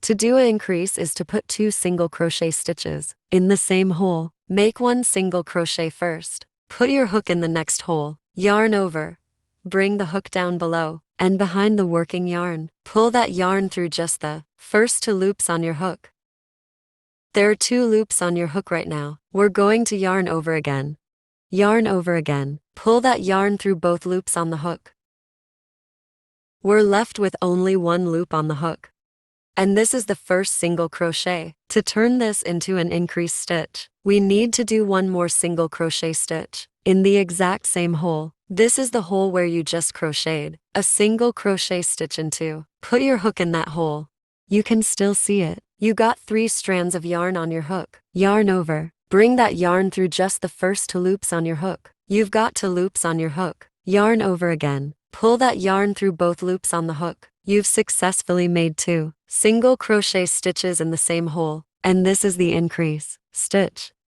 To do an increase is to put 2 single crochet stitches in the same hole. Make 1 single crochet first. Put your hook in the next hole. Yarn over. Bring the hook down below and behind the working yarn. Pull that yarn through just the first 2 loops on your hook. There are 2 loops on your hook right now. We're going to yarn over again. Yarn over again. Pull that yarn through both loops on the hook. We're left with only 1 loop on the hook. And this is the first single crochet. To turn this into an increase stitch, we need to do 1 more single crochet stitch in the exact same hole. This is the hole where you just crocheted a single crochet stitch into. Put your hook in that hole. You can still see it. You got 3 strands of yarn on your hook. Yarn over. Bring that yarn through just the first 2 loops on your hook. You've got 2 loops on your hook. Yarn over again. Pull that yarn through both loops on the hook. You've successfully made 2 single crochet stitches in the same hole, and this is the increase stitch.